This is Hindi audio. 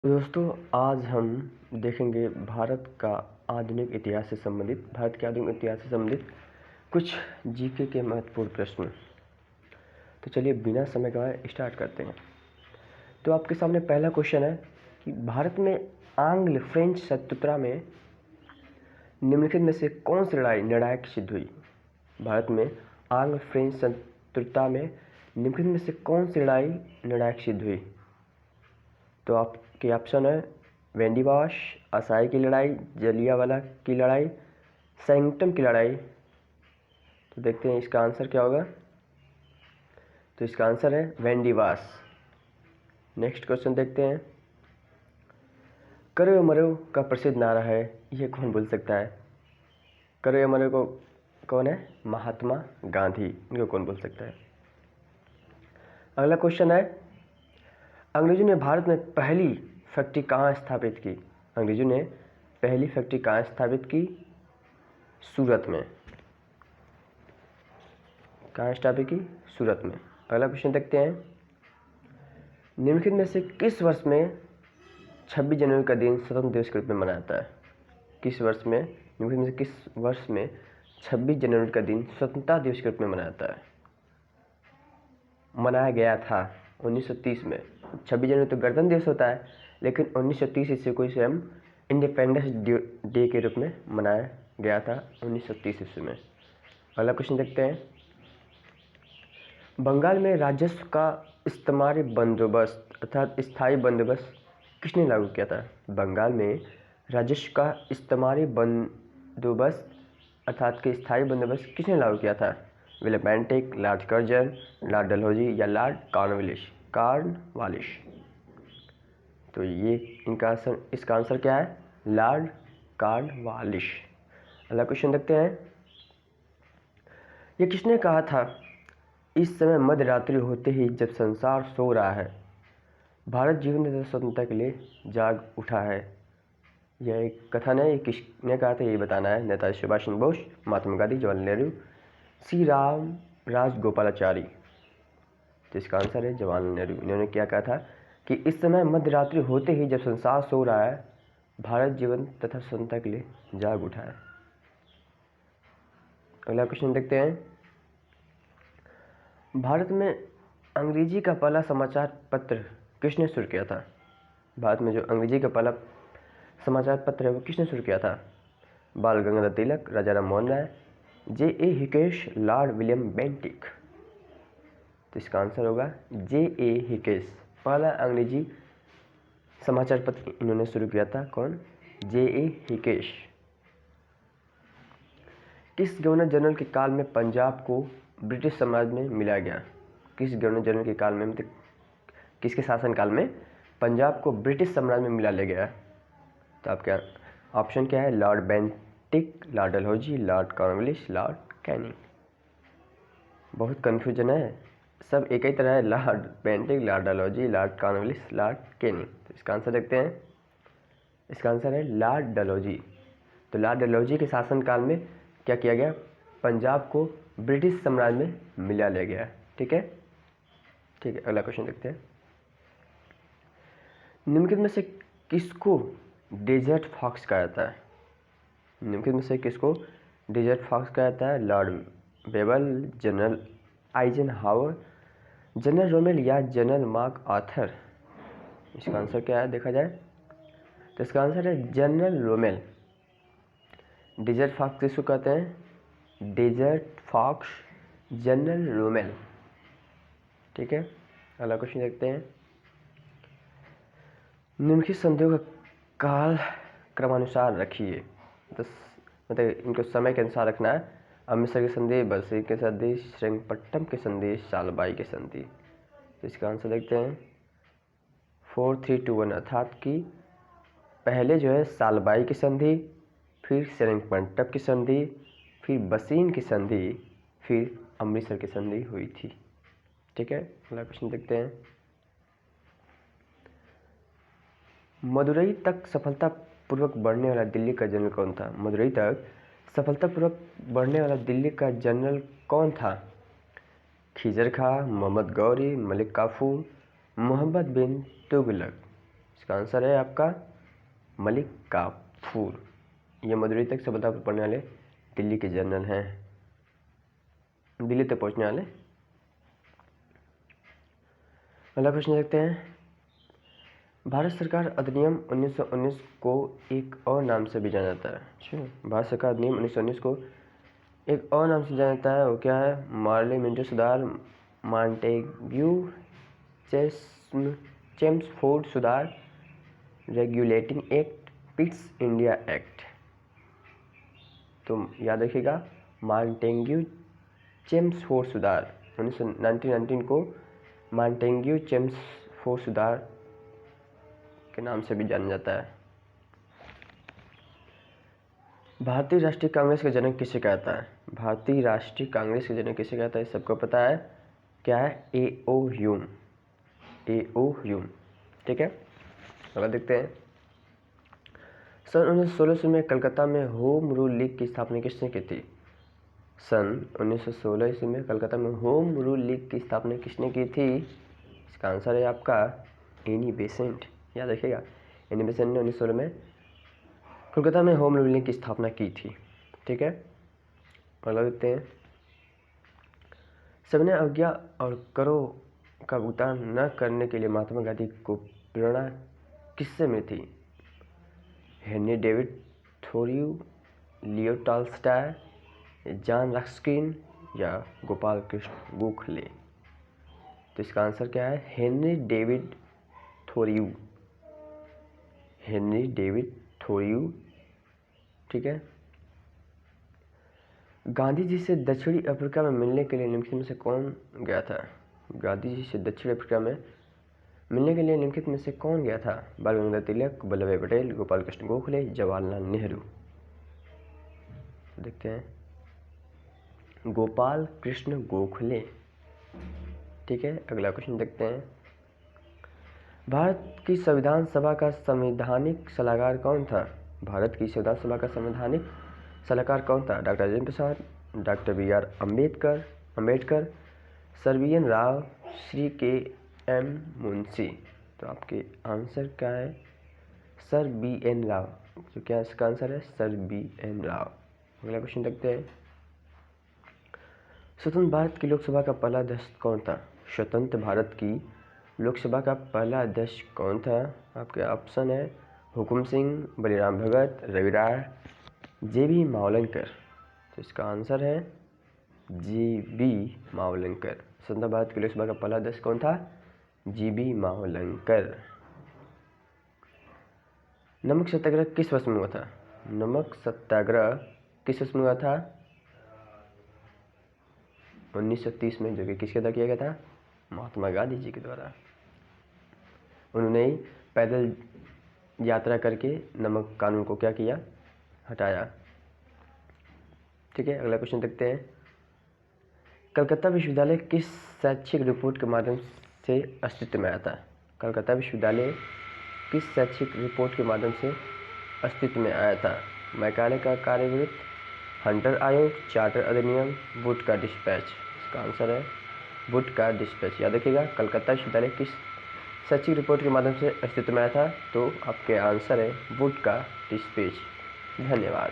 तो दोस्तों आज हम देखेंगे भारत के आधुनिक इतिहास से संबंधित कुछ जीके के महत्वपूर्ण प्रश्न। तो चलिए बिना समय गवाए स्टार्ट करते हैं। तो आपके सामने पहला क्वेश्चन है कि भारत में आंग्ल फ्रेंच शत्रुता में निम्नलिखित में से कौन सी लड़ाई निर्णायक सिद्ध हुई। भारत में आंग्ल फ्रेंच शत्रुता में निम्नलिखित में से कौन सी लड़ाई निर्णायक सिद्ध हुई। तो आपके ऑप्शन है वेंडिवाश, असाई की लड़ाई, जलियांवाला की लड़ाई, सैंक्टम की लड़ाई। तो देखते हैं इसका आंसर क्या होगा। तो इसका आंसर है वेंडिवाश। नेक्स्ट क्वेश्चन देखते हैं। करो या मरो का प्रसिद्ध नारा है, यह कौन बोल सकता है। करो या मरो को कौन है, महात्मा गांधी। इनको कौन बोल सकता है। अगला क्वेश्चन है अंग्रेजों ने भारत में पहली फैक्ट्री कहाँ स्थापित की। अंग्रेजों ने पहली फैक्ट्री कहाँ स्थापित की, सूरत में। कहाँ स्थापित की, सूरत में। अगला क्वेश्चन देखते हैं निम्नलिखित में से किस वर्ष में 26 जनवरी का दिन स्वतंत्र दिवस के रूप में मनाया जाता है। किस वर्ष में, निम्नलिखित में से किस वर्ष में 26 जनवरी का दिन स्वतंत्रता दिवस के रूप में मनाया जाता है, मनाया गया था 1930 में। 26 जनवरी तो गणतंत्र दिवस होता है, लेकिन 1930 ईस्वी को इसे हम इंडिपेंडेंस डे के रूप में मनाया गया था 1930 ईस्वी में। अगला क्वेश्चन देखते हैं बंगाल में राजस्व का इस्तेमारी बंदोबस्त अर्थात स्थायी बंदोबस्त किसने लागू किया था। बंगाल में राजस्व का इस्तेमारी बंदोबस्त अर्थात के स्थायी बंदोबस्त किसने लागू किया था। William Bentinck, Lord Curzon, Lord Dalhousie या लॉर्ड कॉर्नवालिस। तो ये इसका आंसर क्या है, लॉर्ड कॉर्नवालिस। अगला क्वेश्चन देखते हैं ये किसने कहा था इस समय मध्य रात्रि होते ही जब संसार सो रहा है, भारत जीवन तथा स्वतंत्रता के लिए जाग उठा है। यह एक कथन है, ये किसने कहा था ये बताना है। नेताजी सुभाष चंद्र बोस, महात्मा गांधी, जवाहरलाल नेहरू, श्री राम राजगोपालाचारी। तो इसका आंसर है जवाहरलाल नेहरू। इन्होंने क्या कहा था कि इस समय मध्य रात्रि होते ही जब संसार सो रहा है, भारत जीवन तथा स्वतंत्रता के लिए जाग उठा है। अगला क्वेश्चन देखते हैं भारत में अंग्रेजी का पहला समाचार पत्र किसने शुरू किया था। भारत में जो अंग्रेजी का पहला समाचार पत्र है वो किसने शुरू किया था। Bal Gangadhar Tilak, Raja Ram Mohan Roy, J.A. Hicky, Lord William Bentinck. तो इसका आंसर होगा J.A. हिकेश। पहला अंग्रेजी समाचार पत्र इन्होंने शुरू किया था, कौन, J.A. हिकेश। किस गवर्नर जनरल के काल में पंजाब को ब्रिटिश साम्राज्य में मिलाया गया। किस गवर्नर जनरल के काल में, मतलब किसके शासन काल में पंजाब को ब्रिटिश साम्राज्य में मिला ले गया। तो आपका ऑप्शन क्या है, Lord Bentinck, Lord Dalhousie, Lord Cornwallis, Lord Canning. बहुत कन्फ्यूजन है, सब एक ही तरह है, Lord Bentinck, Lord Dalhousie, Lord Cornwallis, Lord Canning. तो इसका आंसर देखते हैं। इसका आंसर है लॉर्ड डलहौजी। तो लॉर्ड डलहौजी के शासनकाल में क्या किया गया, पंजाब को ब्रिटिश साम्राज्य में मिला लिया गया। ठीक है, ठीक है। अगला क्वेश्चन देखते हैं निम्नलिखित में से किसको डेजर्ट फॉक्स कहा जाता है। निम्नलिखित में से किसको डेजर्ट फॉक्स कहा जाता है। Lord Wavell, general Eisenhower, general Rommel या जनरल मार्क आर्थर। इसका आंसर क्या है देखा जाए तो इसका आंसर है जनरल रोमेल। डेजर्ट फॉक्स किसको कहते हैं, डेजर्ट फॉक्स जनरल रोमेल। ठीक है, अगला क्वेश्चन देखते हैं निम्नलिखित संधियों का काल क्रमानुसार रखिए। तो मतलब इनको समय के अनुसार रखना है। अमृतसर की संधि, बरसी की संधि, श्रीरंगपट्टम की संधि, सालबाई की संधि। तो इसका आंसर देखते हैं 4321 अर्थात कि पहले जो है सालबाई की संधि, फिर श्रीरंगपट्टम की संधि, फिर बसीन की संधि, फिर अमृतसर की संधि हुई थी। ठीक है, अगला क्वेश्चन देखते हैं मदुरई तक सफलतापूर्वक बढ़ने वाला दिल्ली का जनरल कौन था। मदुरई तक सफलतापूर्वक बढ़ने वाला दिल्ली का जनरल कौन था। खिजर खां, मोहम्मद गौरी, मलिक काफूर, मोहम्मद बिन तुगलक। इसका आंसर है आपका मलिक काफूर। ये मदुरई तक सभ्यता पर पढ़ने वाले दिल्ली के जनरल हैं, दिल्ली तक पहुंचने वाले। अगला प्रश्न देखते हैं। भारत सरकार अधिनियम 1919 को एक और नाम से भी जाना जाता है। अच्छा, भारत सरकार अधिनियम 1919 को एक और नाम से जाना जाता है, वो क्या है? मार्लिमेंटो सुधार, मॉन्टेग्यू चेम्सफोर्ड सुधार, regulating act, Pitt's India act. तो याद रखिएगा, मॉन्टेग्यू चेम्सफोर्ड सुधार 1919 को मॉन्टेग्यू चेम्सफोर्ड सुधार के नाम से भी जाना जाता है। भारतीय राष्ट्रीय कांग्रेस का जनक किसे कहता है? भारतीय राष्ट्रीय कांग्रेस के जनक किसे कहता है? सबको पता है, क्या है? ए.ओ. ह्यूम। ए.ओ. ह्यूम, ठीक है। अगला देखते हैं। सन 1916 में कलकत्ता में होम रूल लीग की स्थापना किसने की थी? सन 1916 ईस्वी में कलकत्ता में होम रूल लीग की स्थापना किसने की थी? इसका आंसर है आपका एनी बेसेंट। याद रखिएगा, एनी बेसेंट ने 1916 में कलकत्ता में होम रूल लीग की स्थापना की थी, ठीक है। अगला देखते हैं। सविनय अवज्ञा और करों का भुगतान न करने के लिए महात्मा गांधी को प्रेरणा किससे मिली थी? Henry David थोरियू, Leo Tolstoy, John Ruskin या गोपाल कृष्ण गोखले। तो इसका आंसर क्या है? Henry David थोरियू। हेनरी डेविड थोरियू, ठीक है। गांधी जी से दक्षिणी अफ्रीका में मिलने के लिए निम्नलिखित में से कौन गया था? गांधी जी से दक्षिण अफ्रीका में मिलने के लिए निम्नलिखित में से कौन गया था? बाल गंगाधर तिलक, वल्लभ भाई पटेल, गोपाल कृष्ण गोखले, जवाहरलाल नेहरू। देखते हैं, गोपाल कृष्ण गोखले, ठीक है। अगला क्वेश्चन देखते हैं। भारत की संविधान सभा का संवैधानिक सलाहकार कौन था? भारत की संविधान सभा का संवैधानिक सलाहकार कौन था? Doctor Rajendra Prasad, doctor B R. Ambedkar, sir B N. Rao, Shri K M. Munshi. तो आपके आंसर क्या है? Sir B N. राव। तो क्या इसका आंसर है? Sir B N. राव। अगला क्वेश्चन देखते हैं। स्वतंत्र भारत की लोकसभा का पहला अध्यक्ष कौन था? स्वतंत्र भारत की लोकसभा का पहला अध्यक्ष कौन था? आपके ऑप्शन है हुकुम सिंह, बलिराम भगत, रवि राय, जे.बी. मावलंकर। तो इसका आंसर है जे.बी. मावलंकर। स्वतंत्र भारत की लोकसभा का पहला अध्यक्ष कौन था? जे.बी. मावलंकर। नमक सत्याग्रह किस वर्ष में हुआ था? नमक सत्याग्रह किस वर्ष में हुआ था? 1930 में, जो कि किसके द्वारा किया गया था? महात्मा गांधी जी के द्वारा। उन्होंने ही पैदल यात्रा करके नमक कानून को क्या किया? हटाया, ठीक है। अगला क्वेश्चन देखते हैं। कलकत्ता विश्वविद्यालय किस शैक्षिक रिपोर्ट के माध्यम से अस्तित्व में आया था? कलकत्ता विश्वविद्यालय किस शैक्षिक रिपोर्ट के माध्यम से अस्तित्व में आया था? मैकाले का कार्यवृत्त, हंटर आयोग, चार्टर अधिनियम, वुड का डिस्पैच। इसका आंसर है वुड का डिस्पैच। याद रखिएगा, कलकत्ता विश्वविद्यालय किस शैक्षिक रिपोर्ट के माध्यम से अस्तित्व में आया था? तो आपके आंसर है वुड का डिस्पैच। धन्यवाद।